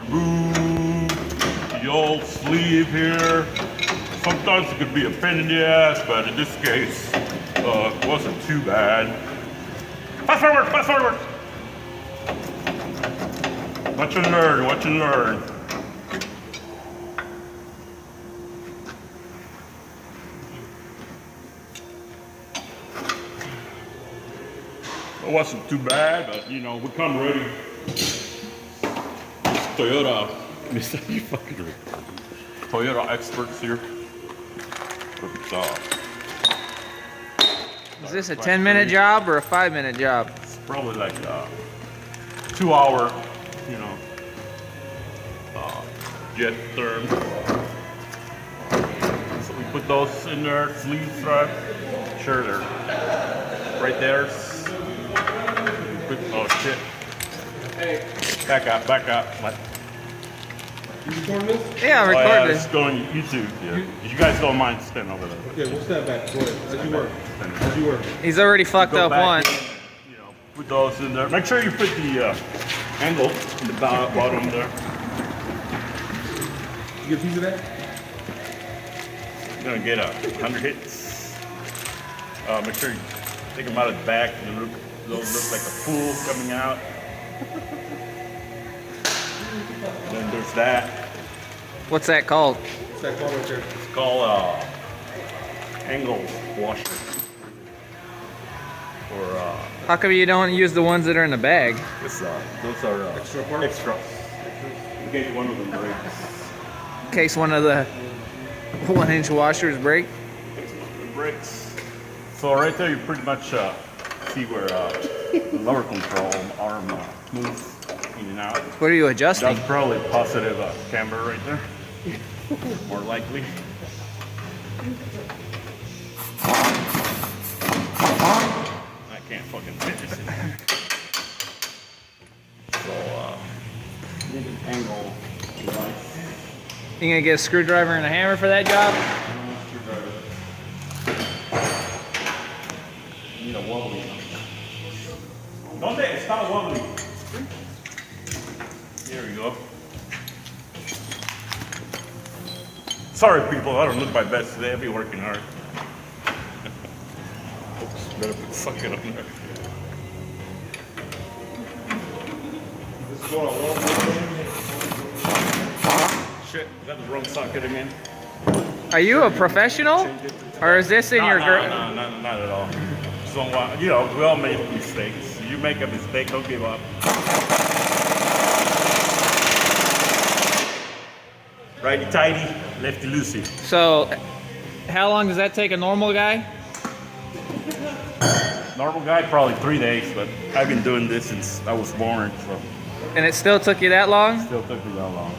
Remove the old sleeve here. Sometimes it could be a pain in the ass, but in this case, it wasn't too bad. Fast forward, fast forward. Watch and learn, watch and learn. It wasn't too bad, but you know, we come ready. Toyota, you fucking ready. Toyota experts here. Is this a 10-minute job or a 5-minute job? It's probably like a 2-hour, you know, jet term. So we put those in there, sleeves, right? Sure, they're right there. Oh shit. Hey, Back up, back up. What? you recording this? Yeah, I'm Oh, yeah, recording it's this. going to YouTube. Yeah. You guys don't mind standing over there. Okay, we'll step back. Go ahead. As you work. As you work. He's already fucked Go up back once. in, you know, put those in there. Make sure you put the angle in the bottom there. You get a piece of that? You're gonna get 100 hits. Make sure you take them out of the back. Those look like a pool coming out. Then there's that. What's that called? What's that called right there? It's called angle washer. Or How come you don't use the ones that are in the bag? those are Extra parts? extras. In case one of them breaks. In case one of the 1-inch washers break? It breaks. So right there, you pretty much see where the lower control arm moves in and out. What are you adjusting? That's probably positive camber right there. More likely. I can't fucking fit this in there. So, need an angle device. You gonna get a screwdriver and a hammer for that job? Need a wobbly. Don't they? It's not wobbly. There we go. Sorry, people. I don't look my best today. I'll be working hard. Oops, better put socket on there. Shit, got the wrong socket again. Are you a professional? Or is this in your girl? No, not at all. Just don't want, you know, we all make mistakes. You make a mistake, don't give up. Righty tighty, lefty loosey. So, how long does that take a normal guy? Normal guy, probably 3 days, but I've been doing this since I was born, so And it still took you that long? still took me that long.